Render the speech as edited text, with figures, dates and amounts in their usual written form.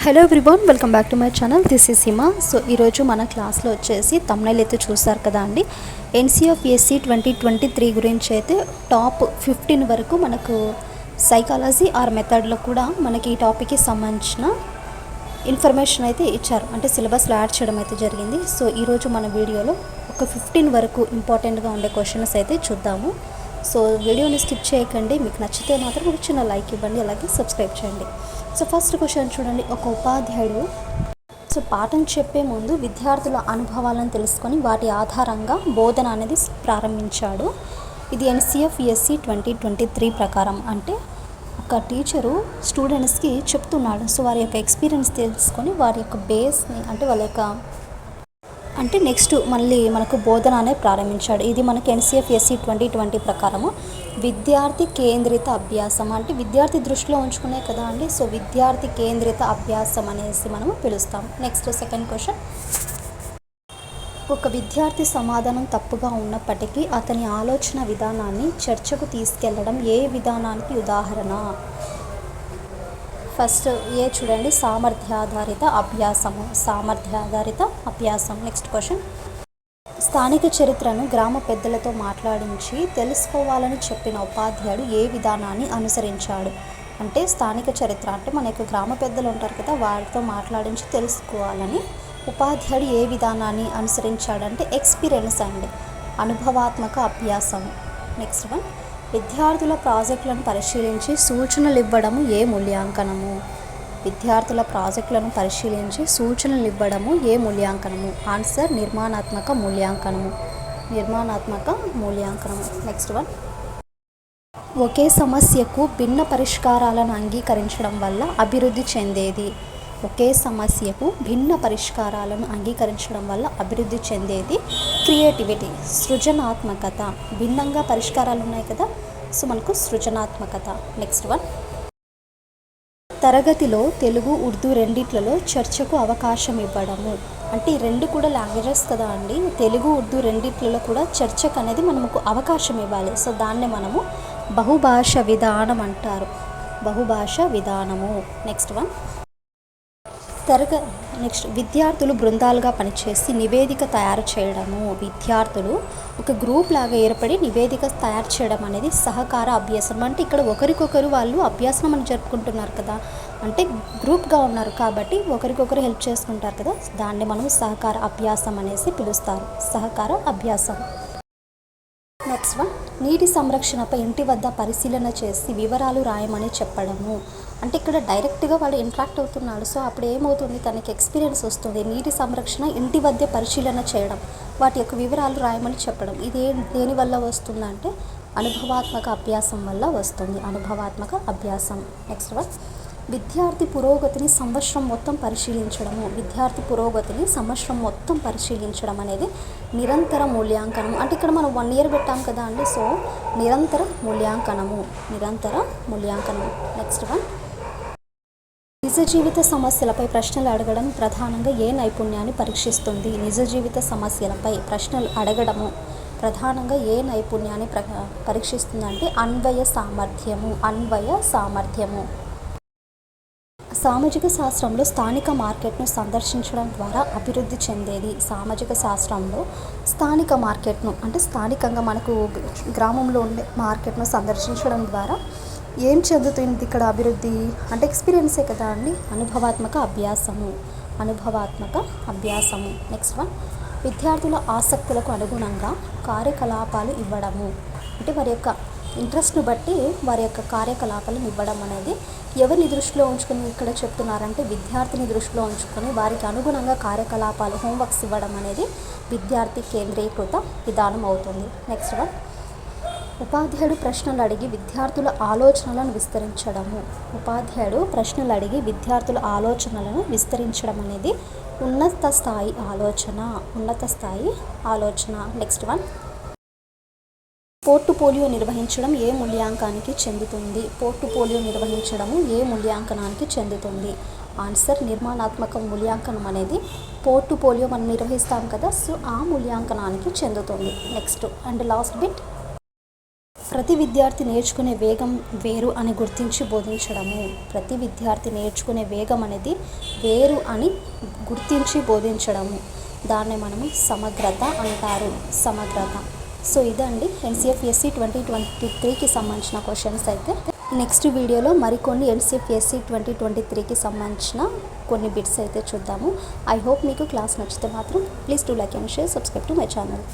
Hello everyone, welcome back to my channel. This is Seema. So ఈరోజు మన క్లాస్లో వచ్చేసి తమ్నైల్ అయితే చూసారు కదా అండి. NCFSC 2023 గురించి అయితే టాప్ 15 వరకు మనకు సైకాలజీ ఆర్ మెథడ్లో కూడా మనకి ఈ టాపిక్కి సంబంధించిన ఇన్ఫర్మేషన్ అయితే ఇచ్చారు, అంటే సిలబస్లో యాడ్ చేయడం అయితే జరిగింది. సో ఈరోజు మన వీడియోలో ఒక 15 వరకు ఇంపార్టెంట్గా ఉండే క్వశ్చన్స్ అయితే చూద్దాము. సో వీడియోని స్కిప్ చేయకండి, మీకు నచ్చితే మాత్రం ఒక చిన్న లైక్ ఇవ్వండి, అలాగే సబ్స్క్రైబ్ చేయండి. సో ఫస్ట్ క్వశ్చన్ చూడండి. ఒక ఉపాధ్యాయుడు పాఠం చెప్పే ముందు విద్యార్థుల అనుభవాలను తెలుసుకొని వాటి ఆధారంగా బోధన అనేది ప్రారంభించాడు. ఇది NCFSC 2023 ప్రకారం. అంటే ఒక టీచరు స్టూడెంట్స్కి చెప్తున్నాడు. సో వారి యొక్క ఎక్స్పీరియన్స్ తెలుసుకొని వారి యొక్క బేస్ని అంటే నెక్స్ట్ మళ్ళీ మనకు బోధన అనేది ప్రారంభించాడు. ఇది మనకి NCFSC 2020 ప్రకారము విద్యార్థి కేంద్రిత అభ్యాసం, అంటే విద్యార్థి దృష్టిలో ఉంచుకునే కదా అండి. సో విద్యార్థి కేంద్రిత అభ్యాసం అనేసి మనము పిలుస్తాం. Next second question. ఒక విద్యార్థి సమాధానం తప్పుగా ఉన్నప్పటికీ అతని ఆలోచన విధానాన్ని చర్చకు తీసుకెళ్లడం ఏ విధానానికి ఉదాహరణ? ఫస్ట్ ఏ చూడండి, సామర్థ్యాధారిత అభ్యాసం. Next question. స్థానిక చరిత్రను గ్రామ పెద్దలతో మాట్లాడించి తెలుసుకోవాలని చెప్పిన ఉపాధ్యాయుడు ఏ విధానాన్ని అనుసరించాడు? అంటే స్థానిక చరిత్ర అంటే మన యొక్క గ్రామ పెద్దలు ఉంటారు కదా, వారితో మాట్లాడించి తెలుసుకోవాలని ఉపాధ్యాయుడు ఏ విధానాన్ని అనుసరించాడంటే ఎక్స్పీరియన్స్ అండి, అనుభవాత్మక అభ్యాసం. Next one. విద్యార్థుల ప్రాజెక్టులను పరిశీలించి సూచనలు ఇవ్వడము ఏ మూల్యాంకనము? ఆన్సర్ నిర్మాణాత్మక మూల్యాంకనము. Next one. ఒకే సమస్యకు భిన్న పరిష్కారాలను అంగీకరించడం వల్ల అభివృద్ధి చెందేది? క్రియేటివిటీ, సృజనాత్మకత. భిన్నంగా పరిష్కారాలు ఉన్నాయి కదా, సో మనకు సృజనాత్మకత. Next one. తరగతిలో తెలుగు, ఉర్దూ రెండిట్లలో చర్చకు అవకాశం ఇవ్వడము. అంటే ఈ రెండు కూడా లాంగ్వేజెస్ కదా అండి. తెలుగు, ఉర్దూ రెండిట్లలో కూడా చర్చకు అనేది మనకు అవకాశం ఇవ్వాలి. సో దాన్నే మనము బహుభాష విధానం అంటారు. Next one. నెక్స్ట్. విద్యార్థులు బృందాలుగా పనిచేసి నివేదిక తయారు చేయడము. విద్యార్థులు ఒక గ్రూప్ లాగా ఏర్పడి నివేదిక తయారు చేయడం అనేది సహకార అభ్యాసం. అంటే ఇక్కడ ఒకరికొకరు వాళ్ళు అభ్యాసం అని జరుపుకుంటున్నారు కదా, అంటే గ్రూప్గా ఉన్నారు కాబట్టి ఒకరికొకరు హెల్ప్ చేసుకుంటారు కదా, దాన్ని మనం సహకార అభ్యాసం అనేసి పిలుస్తారు. సహకార అభ్యాసం. Next one. నీటి సంరక్షణపై ఇంటి వద్ద పరిశీలన చేసి వివరాలు రాయమని చెప్పడము. అంటే ఇక్కడ డైరెక్ట్గా వాళ్ళు ఇంటరాక్ట్ అవుతున్నాడు. సో అప్పుడు ఏమవుతుంది, తనకి ఎక్స్పీరియన్స్ వస్తుంది. నీటి సంరక్షణ ఇంటి వద్ద పరిశీలన చేయడం, వాటి యొక్క వివరాలు రాయమని చెప్పడం. ఇది దేని వల్ల వస్తుందంటే అనుభవాత్మక అభ్యాసం వల్ల వస్తుంది. Next one. విద్యార్థి పురోగతిని సంవత్సరం మొత్తం పరిశీలించడం అనేది నిరంతర మూల్యాంకనం. అంటే ఇక్కడ మనం 1 year పెట్టాం కదా అండి, సో నిరంతర మూల్యాంకనము. Next one. నిజ జీవిత సమస్యలపై ప్రశ్నలు అడగడం ప్రధానంగా ఏ నైపుణ్యాన్ని పరీక్షిస్తుంది? పరీక్షిస్తుందంటే అన్వయ సామర్థ్యము. సామాజిక శాస్త్రంలో స్థానిక మార్కెట్ను సందర్శించడం ద్వారా అభివృద్ధి చెందేది. స్థానిక మార్కెట్ను అంటే స్థానికంగా మనకు గ్రామంలో ఉండే మార్కెట్ను సందర్శించడం ద్వారా ఏం చెందుతుంది ఇక్కడ అభివృద్ధి అంటే ఎక్స్పీరియన్సే కదా అండి. అనుభవాత్మక అభ్యాసము. Next one. విద్యార్థుల ఆసక్తులకు అనుగుణంగా కార్యకలాపాలు ఇవ్వడము. అంటే వారి యొక్క ఇంట్రెస్ట్ను బట్టి వారి యొక్క కార్యకలాపాలను ఇవ్వడం అనేది ఎవరిని దృష్టిలో ఉంచుకొని ఇక్కడ చెప్తున్నారంటే విద్యార్థిని దృష్టిలో ఉంచుకొని వారికి అనుగుణంగా కార్యకలాపాలు, హోంవర్క్స్ ఇవ్వడం అనేది విద్యార్థి కేంద్రీకృత విధానం అవుతుంది. Next one. ఉపాధ్యాయుడు ప్రశ్నలు అడిగి విద్యార్థుల ఆలోచనలను విస్తరించడం అనేది ఉన్నత స్థాయి ఆలోచన. Next one. పోర్టుఫోలియో నిర్వహించడం ఏ మూల్యాంకనానికి చెందుతుంది? ఆన్సర్ నిర్మాణాత్మక మూల్యాంకనం అనేది పోర్టుఫోలియో మనం నిర్వహిస్తాం కదా, సో ఆ మూల్యాంకనానికి చెందుతుంది. Next and last bit. ప్రతి విద్యార్థి నేర్చుకునే వేగం వేరు అని గుర్తించి బోధించడము. ప్రతి విద్యార్థి నేర్చుకునే వేగం అనేది వేరు అని గుర్తించి బోధించడము, దాన్ని మనము సమగ్రత అంటారు. సమగ్రత. సో ఇదండి ఎన్సిఎఫ్ఎస్సి 2023కి సంబంధించిన క్వశ్చన్స్ అయితే. నెక్స్ట్ వీడియోలో మరికొన్ని ఎన్సిఎఫ్ఎస్సి 2023కి సంబంధించిన కొన్ని బిట్స్ అయితే చూద్దాము. ఐ హోప్ మీకు క్లాస్ నచ్చితే మాత్రం please do like and share, subscribe to my channel.